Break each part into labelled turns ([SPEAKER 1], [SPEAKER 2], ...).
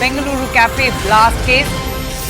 [SPEAKER 1] Bengaluru Cafe Blast Case.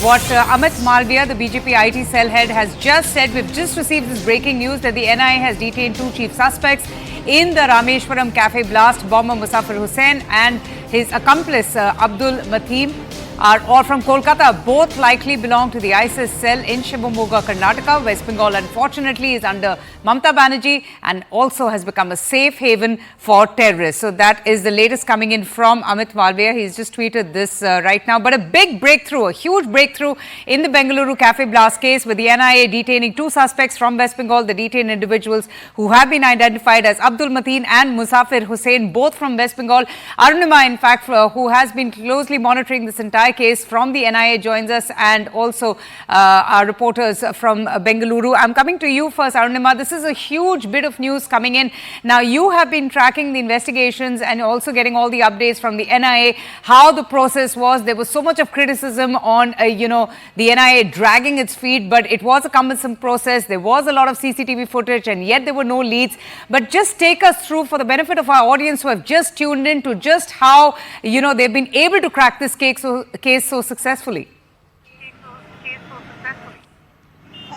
[SPEAKER 1] What Amit Malviya, the BJP IT cell head, has just said, we've just received this breaking news that the NIA has detained two chief suspects in the Rameshwaram Cafe Blast. Bomber Musafir Hussain and his accomplice Abdul Mateen are all from Kolkata. Both likely belong to the ISIS cell in Shivamogga, Karnataka. West Bengal, unfortunately, is under Mamata Banerjee and also has become a safe haven for terrorists. So that is the latest coming in from Amit Malviya. He's just tweeted this right now. But a big breakthrough, a huge breakthrough in the Bengaluru Cafe Blast case, with the NIA detaining two suspects from West Bengal. The detained individuals who have been identified as Abdul Mateen and Musafir Hussain, both from West Bengal. Arunima, in fact, who has been closely monitoring this entire case from the NIA, joins us, and also our reporters from Bengaluru. I'm coming to you first, Arunima. This is a huge bit of news coming in. Now, you have been tracking the investigations and also getting all the updates from the NIA, how the process was. There was so much of criticism on, the NIA dragging its feet, but it was a cumbersome process. There was a lot of CCTV footage and yet there were no leads. But just take us through, for the benefit of our audience who have just tuned in, to just how, they've been able to crack this case so successfully.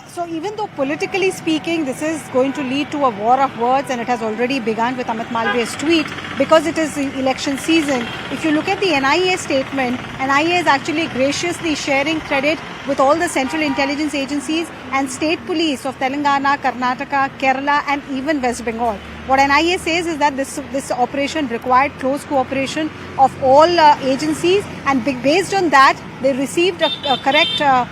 [SPEAKER 2] So even though politically speaking, this is going to lead to a war of words, and it has already begun with Amit Malviya's tweet, because it is election season. If you look at the NIA statement, NIA is actually graciously sharing credit with all the central intelligence agencies and state police of Telangana, Karnataka, Kerala and even West Bengal. What NIA says is that this operation required close cooperation of all agencies, and based on that, they received a correct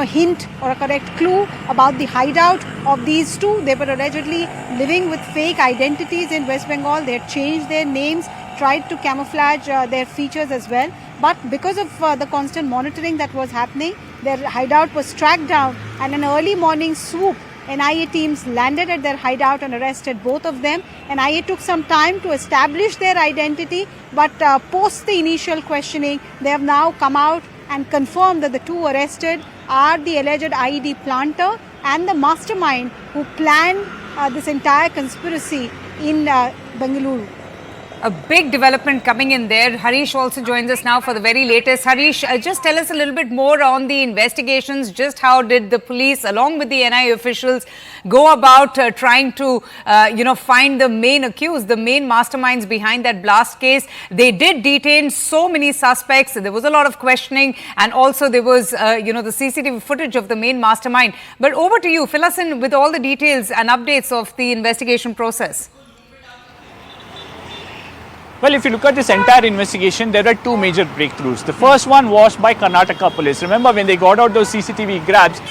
[SPEAKER 2] hint or a correct clue about the hideout of these two. They were allegedly living with fake identities in West Bengal. They had changed their names, tried to camouflage their features as well. But because of the constant monitoring that was happening, their hideout was tracked down, and an early morning swoop, NIA teams landed at their hideout and arrested both of them. NIA took some time to establish their identity, but post the initial questioning, they have now come out and confirmed that the two arrested are the alleged IED planter and the mastermind who planned this entire conspiracy in Bengaluru.
[SPEAKER 1] A big development coming in there. Harish also joins us now for the very latest. Harish, just tell us a little bit more on the investigations. Just how did the police, along with the NIA officials, go about trying to, find the main accused, the main masterminds behind that blast case? They did detain so many suspects. There was a lot of questioning, and also there was, the CCTV footage of the main mastermind. But over to you. Fill us in with all the details and updates of the investigation process.
[SPEAKER 3] Well, if you look at this entire investigation, there are two major breakthroughs. The first one was by Karnataka police. Remember, when they got out those CCTV grabs,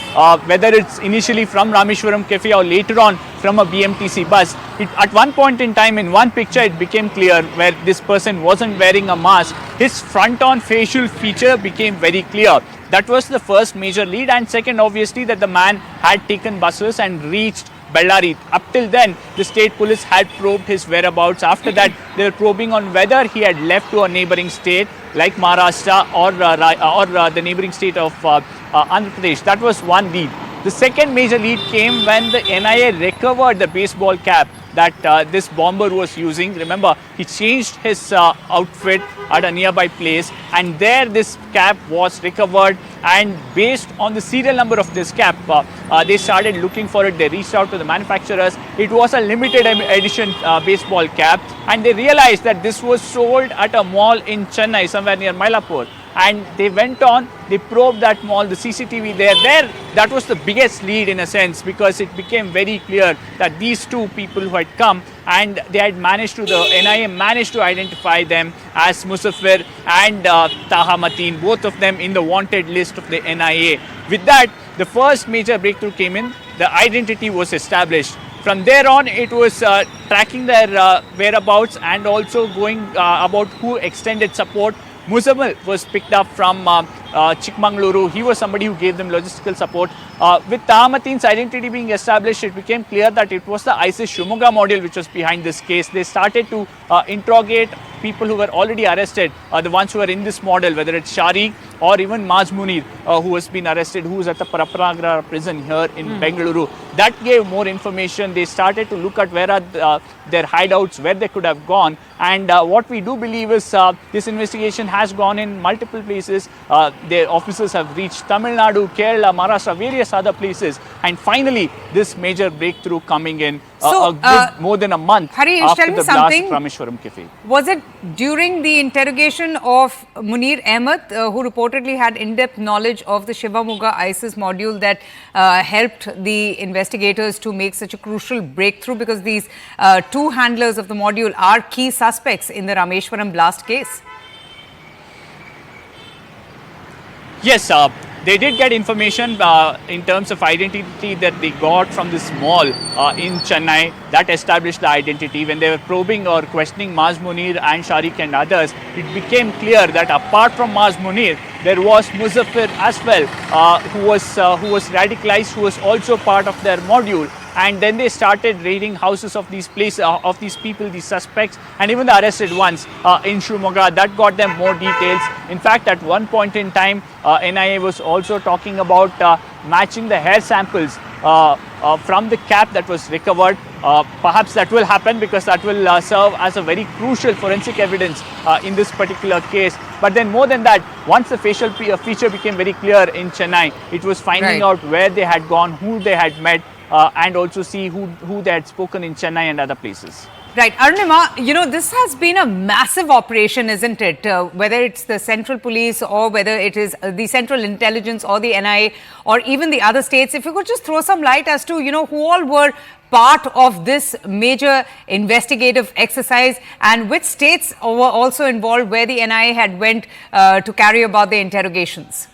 [SPEAKER 3] whether it's initially from Rameshwaram Cafe or later on from a BMTC bus, at one point in time, in one picture, it became clear where this person wasn't wearing a mask. His front-on facial feature became very clear. That was the first major lead. And second, obviously, that the man had taken buses and reached Bellary. Up till then, the state police had probed his whereabouts. After that, they were probing on whether he had left to a neighboring state like Maharashtra or the neighboring state of Andhra Pradesh. That was one lead. The second major lead came when the NIA recovered the baseball cap that this bomber was using. Remember, he changed his outfit at a nearby place, and there this cap was recovered, and based on the serial number of this cap, they started looking for it. They reached out to the manufacturers. It was a limited edition baseball cap, and they realized that this was sold at a mall in Chennai, somewhere near Mylapore. And they went on, they probed that mall, the CCTV there, that was the biggest lead in a sense, because it became very clear that these two people who had come, and they had managed to, the NIA managed to identify them as Musafir and Taha Mateen, both of them in the wanted list of the NIA. With that, the first major breakthrough came in, the identity was established. From there on, it was tracking their whereabouts and also going about who extended support. Muzammil was picked up from Chikmagaluru. He was somebody who gave them logistical support. With Tahamateen's identity being established, it became clear that it was the ISIS Shimoga module which was behind this case. They started to interrogate people who were already arrested, the ones who were in this model, whether it's Sharik or even Maz Munir, who has been arrested, who is at the Parapragra prison here in Bengaluru. That gave more information. They started to look at where are their hideouts, where they could have gone. And what we do believe is this investigation has gone in multiple places. Their officers have reached Tamil Nadu, Kerala, Maharashtra, various other places. And finally, this major breakthrough coming in a good more than a month
[SPEAKER 1] Harish,
[SPEAKER 3] after
[SPEAKER 1] tell me
[SPEAKER 3] the blast
[SPEAKER 1] something.
[SPEAKER 3] at Rameshwaram Cafe.
[SPEAKER 1] Was it during the interrogation of Munir Ahmed, who reportedly had in-depth knowledge of the Shivamoga ISIS module, that helped the investigators to make such a crucial breakthrough? Because these two handlers of the module are key suspects in the Rameshwaram blast case.
[SPEAKER 3] Yes, they did get information in terms of identity that they got from this mall in Chennai that established the identity. When they were probing or questioning Maz Munir and Sharik and others, it became clear that apart from Maz Munir, there was Muzaffar as well, who was radicalized, who was also part of their module. And then they started raiding houses of these places, of these people, these suspects, and even the arrested ones in Shimoga. That got them more details. In fact, at one point in time, NIA was also talking about matching the hair samples from the cap that was recovered. Perhaps that will happen because that will serve as a very crucial forensic evidence in this particular case. But then more than that, once the facial feature became very clear in Chennai, it was finding out where they had gone, who they had met, and also see who they had spoken in Chennai and other places.
[SPEAKER 1] Right. Arunima, you know, this has been a massive operation, isn't it? Whether it's the central police or whether it is the central intelligence or the NIA or even the other states. If you could just throw some light as to, you know, who all were part of this major investigative exercise and which states were also involved where the NIA had went to carry about the interrogations.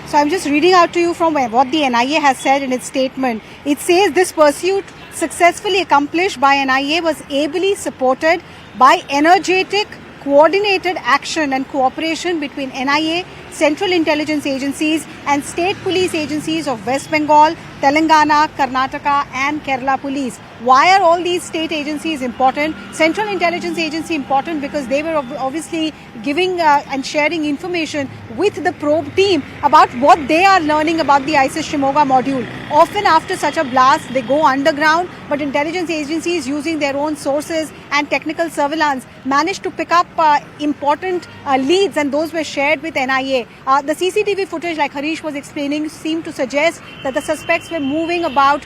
[SPEAKER 2] So I'm just reading out to you from what the NIA has said in its statement. It says this pursuit successfully accomplished by NIA was ably supported by energetic, coordinated action and cooperation between NIA, central intelligence agencies and state police agencies of West Bengal, Telangana, Karnataka and Kerala police. Why are all these state agencies important? Central Intelligence Agency important because they were obviously giving and sharing information with the probe team about what they are learning about the ISIS Shimoga module. Often after such a blast, they go underground, but intelligence agencies using their own sources and technical surveillance managed to pick up important leads, and those were shared with NIA. The CCTV footage, like Harish was explaining, seemed to suggest that the suspects were moving about,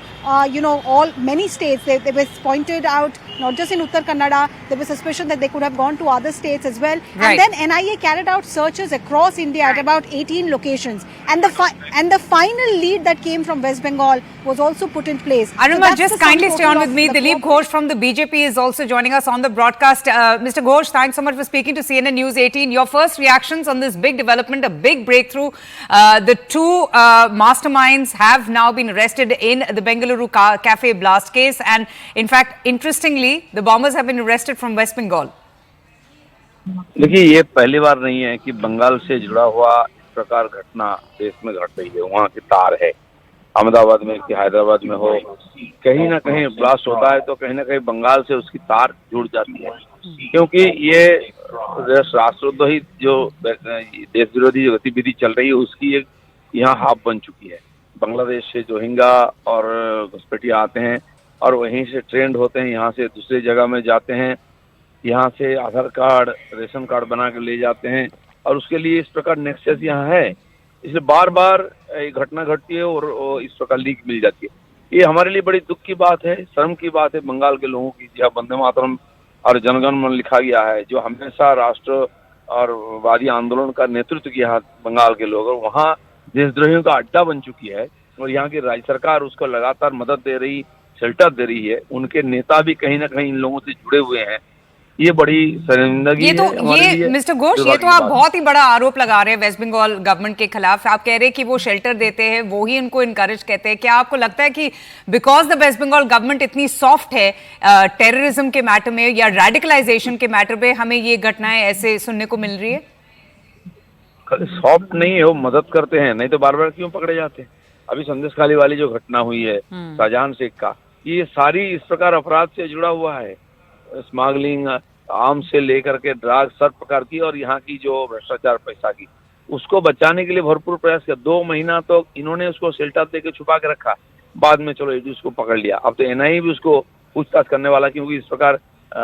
[SPEAKER 2] many states. They were pointed out, not just in Uttar Kannada, there was suspicion that they could have gone to other states as well.
[SPEAKER 1] Right.
[SPEAKER 2] And then NIA carried out searches across India at about 18 locations. And the final lead that came from West Bengal was also put in place.
[SPEAKER 1] Arunima,
[SPEAKER 2] So
[SPEAKER 1] just kindly stay on with me. Dilip Ghosh from the BJP is also joining us on the broadcast. Mr. Ghosh, thanks so much for speaking to CNN News 18. Your first reactions on this big development, a big breakthrough. The two masterminds have now been arrested in the Bengaluru Cafe blast case. And in fact, interestingly, the bombers have been arrested from West Bengal.
[SPEAKER 4] देखिए, ये पहली बार नहीं है कि बंगाल से जुड़ा हुआ इस प्रकार घटना देश में घट रही है। वहाँ की तार है, अहमदाबाद में कि हैदराबाद में हो, कहीं ना कहीं ब्लास्ट होता है तो कहीं ना कहीं बंगाल से उसकी तार जुड़ जाती है, क्योंकि ये राष्ट्रद्रोही जो देश विरोधी गतिविधि चल रही है उसकी एक यहाँ हाफ बन चुकी है। बांग्लादेश से रोहिंग्या और घुसपैठिया आते हैं और वहीं से ट्रेंड होते हैं, यहाँ से दूसरी जगह में जाते हैं, यहाँ से आधार कार्ड, रेशन कार्ड बना के ले जाते हैं और उसके लिए इस प्रकार नेक्सस यहाँ है। इसलिए बार बार घटना घटती है और इस प्रकार लीक मिल जाती है। ये हमारे लिए बड़ी दुख की बात है, शर्म की बात है बंगाल के लोगों की, जहाँ वंदे मातरम और जनगण मन लिखा गया है, जो हमेशा राष्ट्र और वादी आंदोलन का नेतृत्व किया बंगाल के लोग, और वहाँ देशद्रोहियों का अड्डा बन चुकी है और यहाँ की राज्य सरकार उसको लगातार मदद दे रही, शेल्टर दे रही है। उनके नेता भी कहीं ना कहीं इन लोगों से जुड़े हुए हैं। ये बड़ी शर्मिंदगी है।
[SPEAKER 1] ये मिस्टर घोष, ये तो आप बहुत ही बड़ा आरोप लगा रहे हैं वेस्ट बंगाल गवर्नमेंट के खिलाफ। आप कह रहे हैं कि वो शेल्टर देते हैं, वो ही उनको इनकरेज कहते हैं। क्या आपको लगता है कि because the West Bengal government इतनी सॉफ्ट है टेररिज्म के मैटर में या रेडिकलाइजेशन के मैटर में, हमें ये घटनाएं ऐसे सुनने को मिल रही है?
[SPEAKER 4] खाली सॉफ्ट नहीं है, वो मदद करते हैं, नहीं तो बार बार क्यों पकड़े जाते हैं। अभी संदेश खाली वाली जो घटना हुई है शाहजहां शेख का, ये सारी इस प्रकार अपराध से जुड़ा हुआ है। स्मगलिंग, आर्म्स से लेकर के ड्रग्स, सब प्रकार की, और यहाँ की जो भ्रष्टाचार पैसा की, उसको बचाने के लिए भरपूर प्रयास किया। 2 महीना तो इन्होंने उसको सेल्टर देके छुपा के रखा, बाद में चलो ईडी उसको पकड़ लिया। अब तो एनआईए भी उसको पूछताछ करने वाला, क्योंकि इस प्रकार